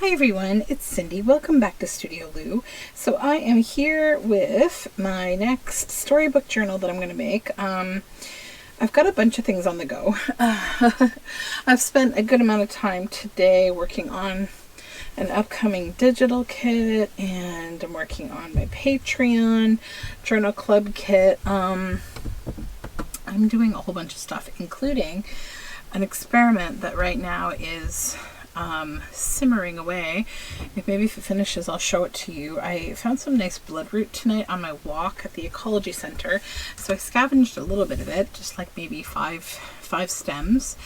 Hi everyone, it's Cindy. Welcome back to Studioloo. So I am here with my next storybook journal that I'm going to make. I've got a bunch of things on the go. I've spent a good amount of time today working on an upcoming digital kit, and I'm working on my Patreon journal club kit. I'm doing a whole bunch of stuff, including an experiment that right now is simmering away. If it finishes, I'll show it to you. I found some nice bloodroot tonight on my walk at the ecology center, so I scavenged a little bit of it, just like maybe five stems,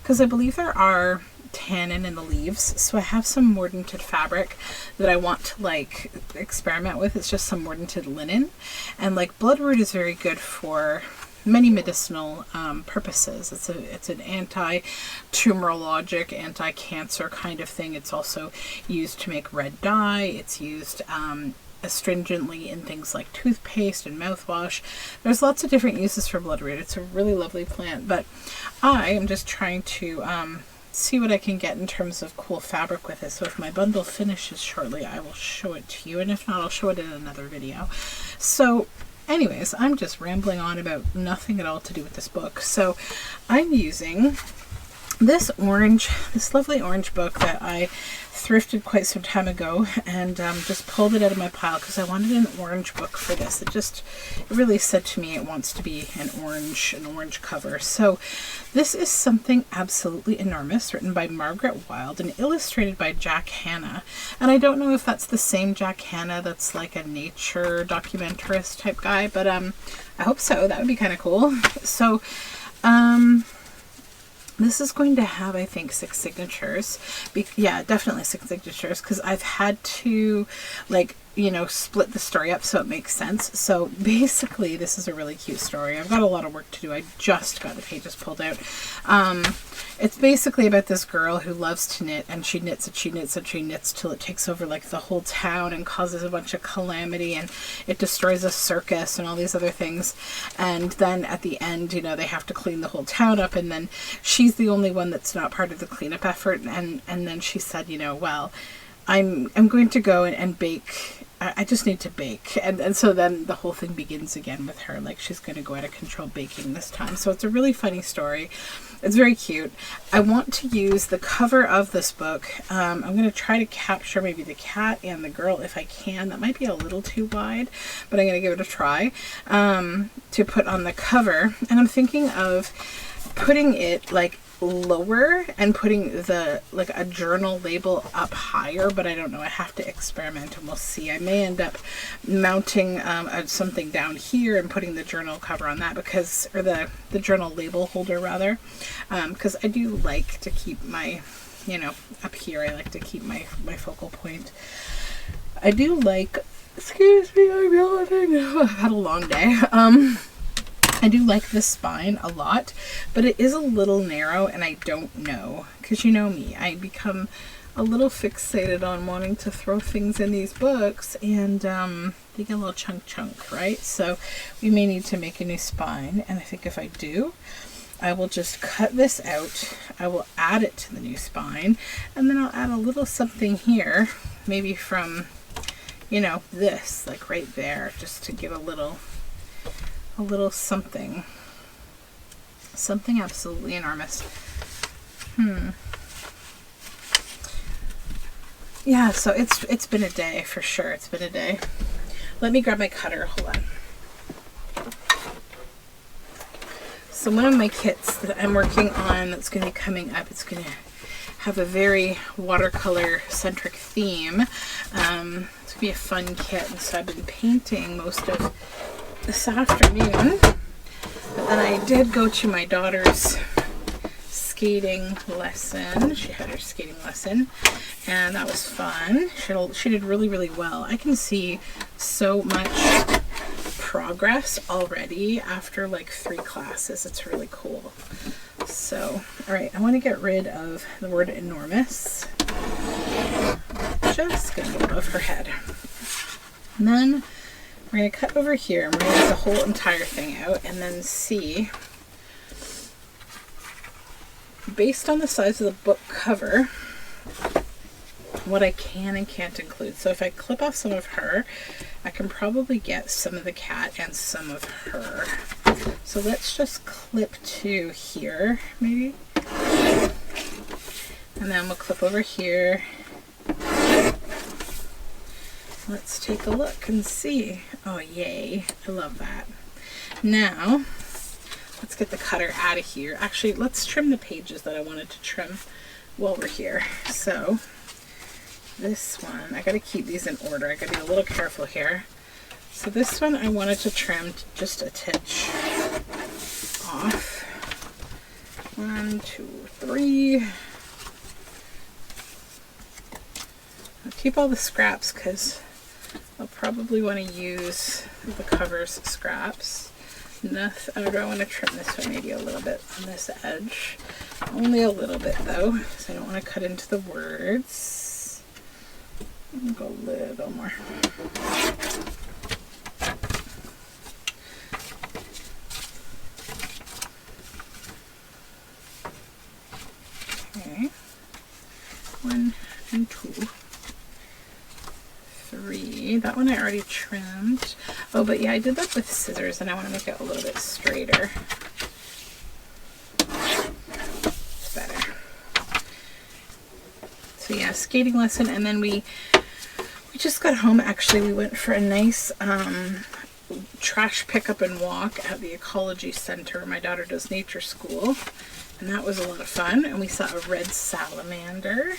because I believe there are tannin in the leaves. So I have some mordanted fabric that I want to experiment with. It's just some mordanted linen, and bloodroot is very good for many medicinal purposes. It's an anti-tumorologic, anti-cancer kind of thing. It's also used to make red dye. It's used astringently in things like toothpaste and mouthwash. There's lots of different uses for bloodroot. It's a really lovely plant, but I am just trying to see what I can get in terms of cool fabric with it. So if my bundle finishes shortly, I will show it to you, and if not, I'll show it in another video. So anyways, I'm just rambling on about nothing at all to do with this book. So I'm using this lovely orange book that I thrifted quite some time ago, and just pulled it out of my pile because I wanted an orange book for this. It really said to me it wants to be an orange cover. So this is Something Absolutely Enormous, written by Margaret Wilde and illustrated by Jack Hanna. And I don't know if that's the same Jack Hanna that's like a nature documentarist type guy, but I hope so. That would be kind of cool. So this is going to have, I think, 6 signatures. Yeah, definitely 6 signatures, because I've had to, split the story up so it makes sense. So basically, this is a really cute story. I've got a lot of work to do. I just got the pages pulled out. It's basically about this girl who loves to knit, and she knits and she knits and she knits till it takes over the whole town and causes a bunch of calamity, and it destroys a circus and all these other things. And then at the end, they have to clean the whole town up, and then she's the only one that's not part of the cleanup effort. And then she said, well, I'm going to go and bake. I just need to bake. And so then the whole thing begins again with her. She's going to go out of control baking this time. So it's a really funny story. It's very cute. I want to use the cover of this book. I'm going to try to capture maybe the cat and the girl if I can. That might be a little too wide, but I'm going to give it a try to put on the cover. And I'm thinking of putting it lower and putting the a journal label up higher, but I don't know. I have to experiment and we'll see. I may end up mounting something down here and putting the journal cover on that, or the journal label holder rather, because I do like to keep my, up here, I like to keep my focal point. I do excuse me, I'm yawning. I've had a long day. I do like this spine a lot, but it is a little narrow, and I don't know, because you know me, I become a little fixated on wanting to throw things in these books, and they get a little chunk, right? So we may need to make a new spine, and I think if I do, I will just cut this out. I will add it to the new spine, and then I'll add a little something here, maybe from, this, right there, just to give a little something absolutely enormous. Yeah, so it's been a day for sure. It's been a day. Let me grab my cutter. Hold on. So one of my kits that I'm working on that's going to be coming up, it's going to have a very watercolor centric theme. It's going to be a fun kit, and so I've been painting most of this afternoon, but then I did go to my daughter's skating lesson. She had her skating lesson, and that was fun. She did really, really well. I can see so much progress already after 3 classes. It's really cool. So, all right, I want to get rid of the word enormous. Just gonna get above her head, and then we're going to cut over here, and we're going to get the whole entire thing out, and then see, based on the size of the book cover, what I can and can't include. So if I clip off some of her, I can probably get some of the cat and some of her. So let's just clip to here, maybe. And then we'll clip over here. Let's take a look and see. Oh, yay. I love that. Now, let's get the cutter out of here. Actually, let's trim the pages that I wanted to trim while we're here. So, this one, I gotta keep these in order. I gotta be a little careful here. So this one I wanted to trim just a titch off. 1, 2, 3. I'll keep all the scraps because I'll probably want to use the cover's scraps. Nothing, I want to trim this one maybe a little bit on this edge. Only a little bit though, because I don't want to cut into the words. I'll go a little more. Okay. 1 and 2. 3. That one I already trimmed. Oh, but yeah, I did that with scissors and I want to make it a little bit straighter. It's better. So yeah, skating lesson, and then we just got home. Actually, we went for a nice trash pickup and walk at the ecology center. My daughter does nature school, and that was a lot of fun. And we saw a red salamander,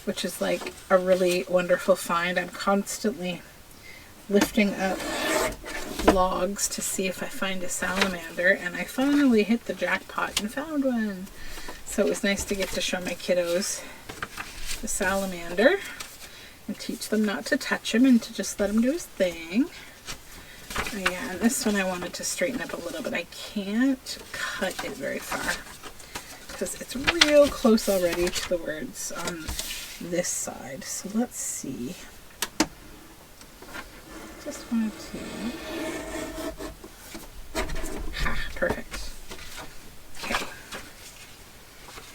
which is like a really wonderful find. I'm constantly lifting up logs to see if I find a salamander, and I finally hit the jackpot and found one. So it was nice to get to show my kiddos the salamander and teach them not to touch him and to just let him do his thing. Oh yeah, and this one I wanted to straighten up a little, but I can't cut it very far because it's real close already to the words on this side. So let's see. Just wanted to. Ha, perfect. Okay.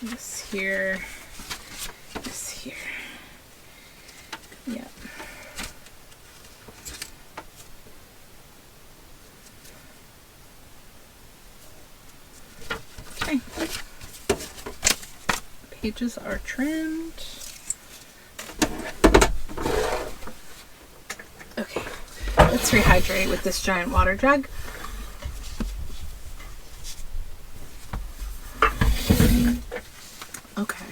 This here. This here. Yep. Okay. Pages are trimmed. Okay, let's rehydrate with this giant water jug. Okay.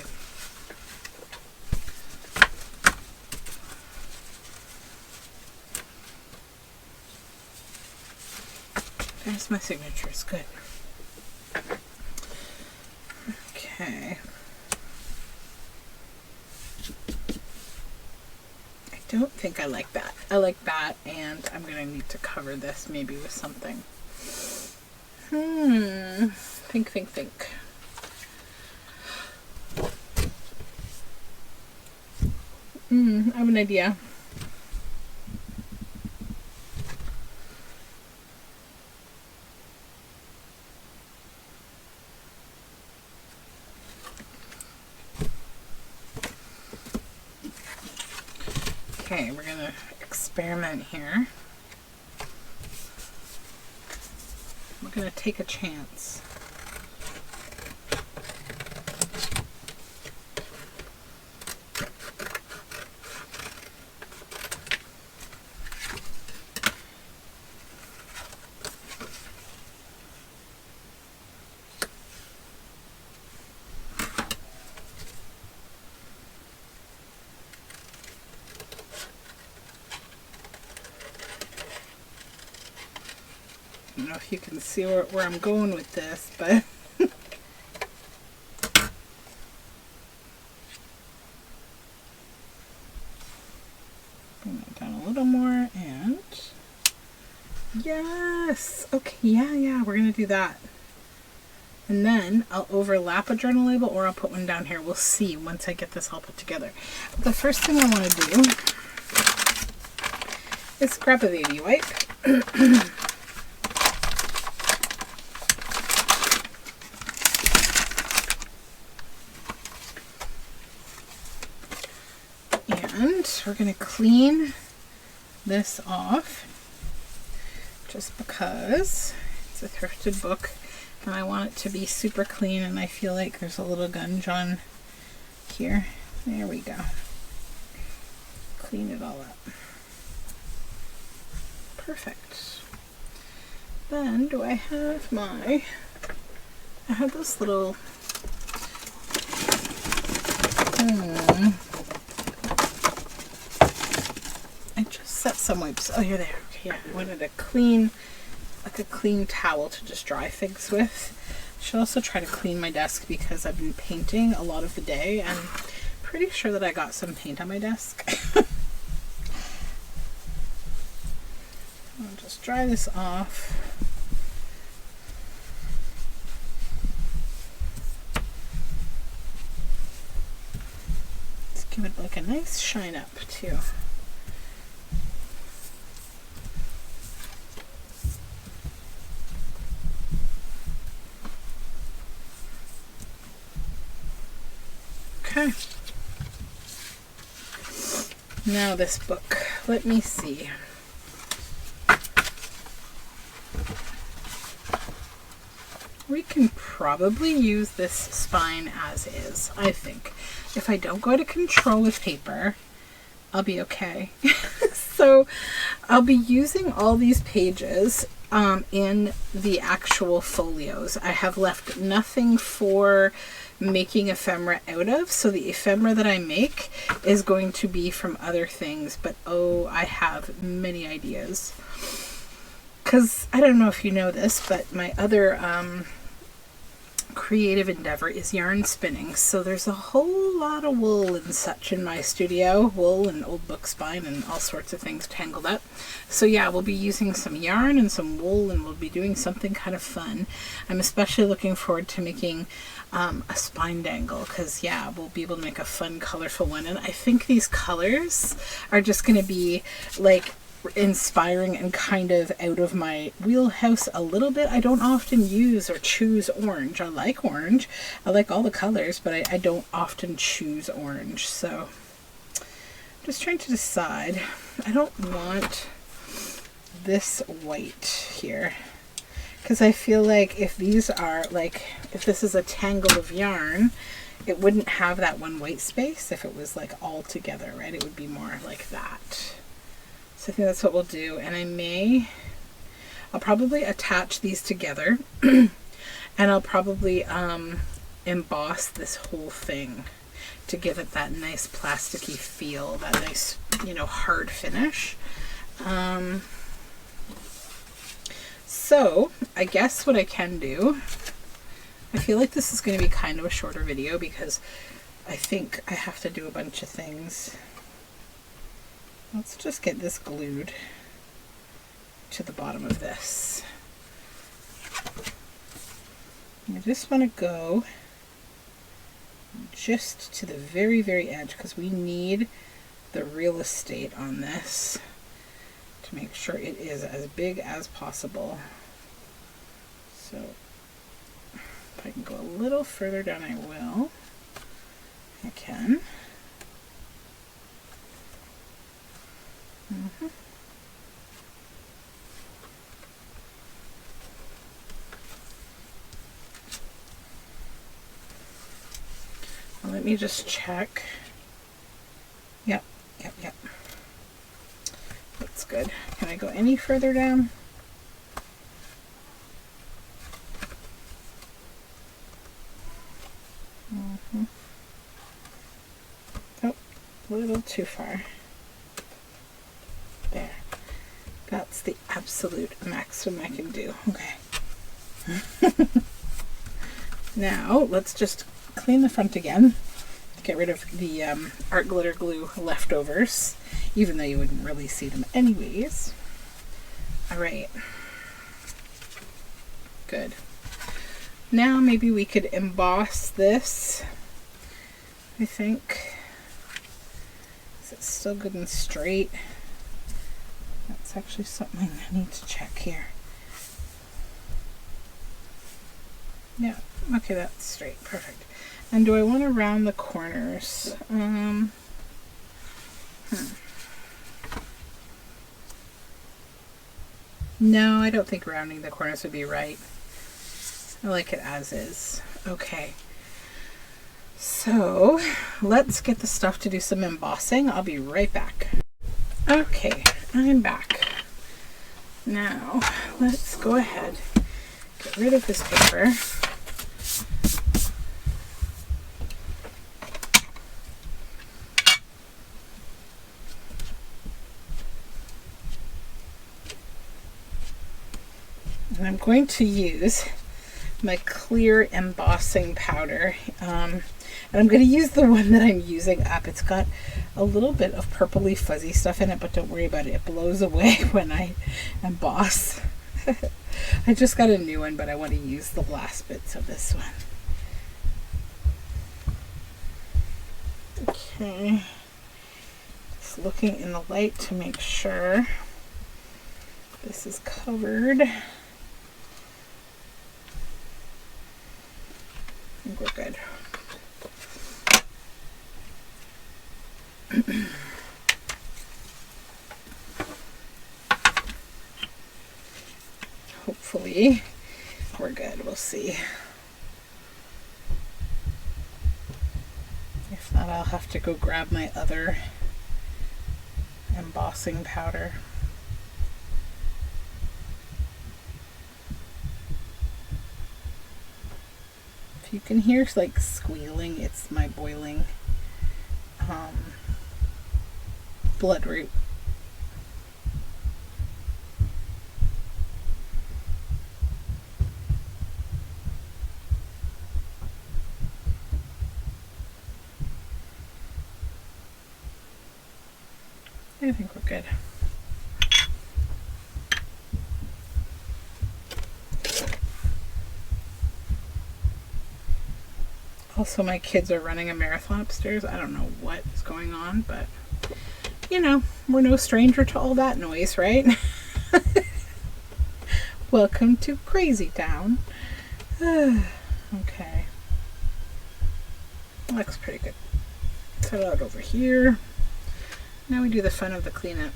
There's my signatures. Good. Okay. I don't think I like that. I like that, and I'm going to need to cover this maybe with something. Think. I have an idea. Okay, we're going to experiment here. We're going to take a chance. I don't know if you can see where I'm going with this, but bring that down a little more, and yes, okay, yeah, we're gonna do that. And then I'll overlap a journal label, or I'll put one down here. We'll see once I get this all put together. But the first thing I want to do is grab a baby wipe. And And we're going to clean this off just because it's a thrifted book and I want it to be super clean, and I feel like there's a little gunge on here. There we go. Clean it all up. Perfect. Then do I have I have this little I just set some wipes. Oh, you're there. Okay, yeah. I wanted a clean towel to just dry things with. I should also try to clean my desk because I've been painting a lot of the day, and I'm pretty sure that I got some paint on my desk. I'll just dry this off. Let's give it like a nice shine up too. Okay. Now this book. Let me see. We can probably use this spine as is, I think. If I don't go out of control with paper, I'll be okay. So I'll be using all these pages in the actual folios. I have left nothing for making ephemera out of, so the ephemera that I make is going to be from other things, but oh, I have many ideas. Because I don't know if you know this, but my other creative endeavor is yarn spinning, so there's a whole lot of wool and such in my studio, wool and old book spine and all sorts of things tangled up. So yeah, we'll be using some yarn and some wool, and we'll be doing something kind of fun. I'm especially looking forward to making a spine dangle, because yeah, we'll be able to make a fun colorful one, and I think these colors are just going to be like inspiring and kind of out of my wheelhouse a little bit. I don't often use or choose orange. I like orange. I like all the colors, but I don't often choose orange. So I'm just trying to decide. I don't want this white here, because I feel like if these are like, if this is a tangle of yarn, it wouldn't have that one white space if it was like all together, right? It would be more like that. So I think that's what we'll do. And I'll probably attach these together and I'll probably emboss this whole thing to give it that nice plasticky feel, that nice, you know, hard finish. So I guess what I can do, I feel like this is going to be kind of a shorter video because I think I have to do a bunch of things. Let's just get this glued to the bottom of this. I just want to go just to the very, very edge, because we need the real estate on this to make sure it is as big as possible. So if I can go a little further down, I will. I can. Well, let me just check. Yep. That's good. Can I go any further down? Oh, a little too far. There. That's the absolute maximum I can do. Okay. Now, let's just clean the front again. Get rid of the art glitter glue leftovers, even though you wouldn't really see them anyways. Alright. Good. Now maybe we could emboss this, I think. Is it still good and straight? That's actually something I need to check here. Yeah, okay, that's straight. Perfect. And do I want to round the corners? No, I don't think rounding the corners would be right. I like it as is. Okay. So let's get the stuff to do some embossing. I'll be right back. Okay, I'm back. Now let's go ahead, get rid of this paper. And I'm going to use my clear embossing powder. And I'm going to use the one that I'm using up. It's got a little bit of purpley fuzzy stuff in it, but don't worry about it. It blows away when I emboss. I just got a new one, but I want to use the last bits of this one. Okay. Just looking in the light to make sure this is covered. I think we're good. Hopefully we're good. We'll see. If not, I'll have to go grab my other embossing powder. If you can hear like squealing, it's my boiling bloodroot. I think we're good. Also, my kids are running a marathon upstairs. I don't know what is going on, but you know, we're no stranger to all that noise, right? Welcome to Crazy Town. Okay. Looks pretty good. Set it out over here. Now we do the fun of the cleanup.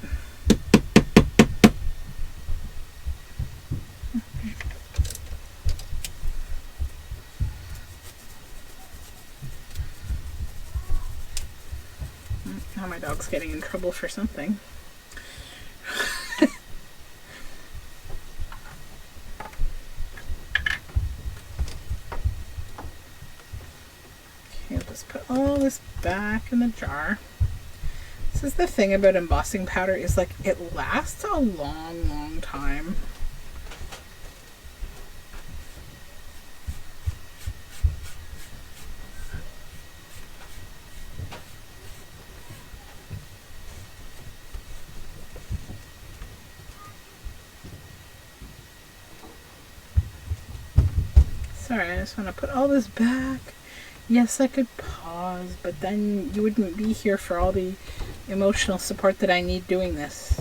Now my dog's getting in trouble for something. Okay, I'll just put all this back in the jar. This is the thing about embossing powder, is like it lasts a long, long time. Sorry, I just want to put all this back. Yes, I could pause, but then you wouldn't be here for all the emotional support that I need doing this.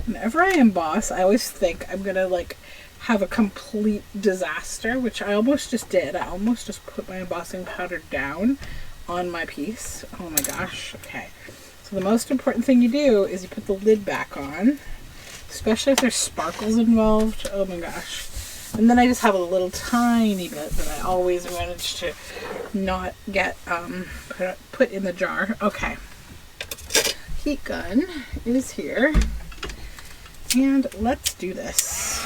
Whenever I emboss, I always think I'm gonna like have a complete disaster, which I almost just did. I almost just put my embossing powder down on my piece. Oh my gosh. Okay. So the most important thing you do is you put the lid back on, especially if there's sparkles involved. Oh my gosh. And then I just have a little tiny bit that I always manage to not get put in the jar. Okay. Heat gun is here. And let's do this.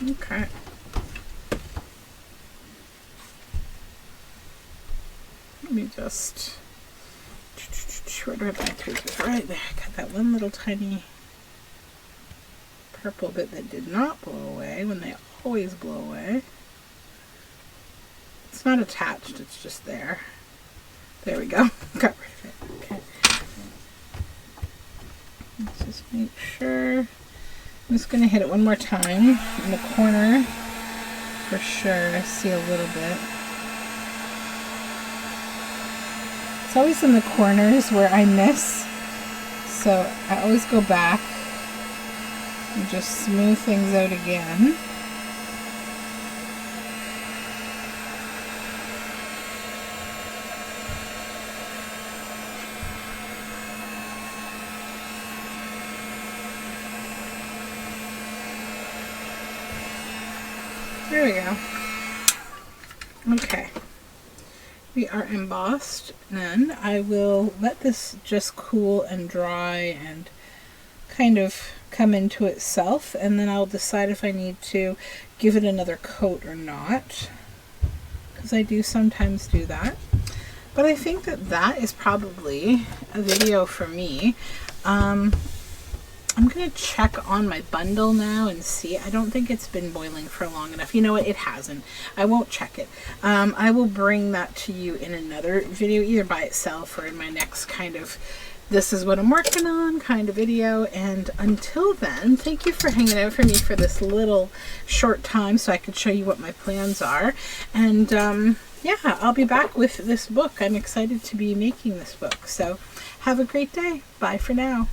Okay. Let me just, where do I have my tweezers? Right there. I got that one little tiny purple bit that did not blow away when they always blow away. It's not attached, it's just there. There we go. Got rid of it. Okay. Let's just make sure. I'm just going to hit it one more time in the corner for sure. I see a little bit. It's always in the corners where I miss, so I always go back and just smooth things out again. There we go. Okay. We are embossed. Then I will let this just cool and dry and kind of come into itself, and then I'll decide if I need to give it another coat or not, because I do sometimes do that. But I think that that is probably a video for me. I'm going to check on my bundle now and see. I don't think it's been boiling for long enough. You know what? It hasn't. I won't check it. I will bring that to you in another video, either by itself or in my next kind of this is what I'm working on kind of video. And until then, thank you for hanging out for me for this little short time so I could show you what my plans are. And yeah, I'll be back with this book. I'm excited to be making this book. So have a great day. Bye for now.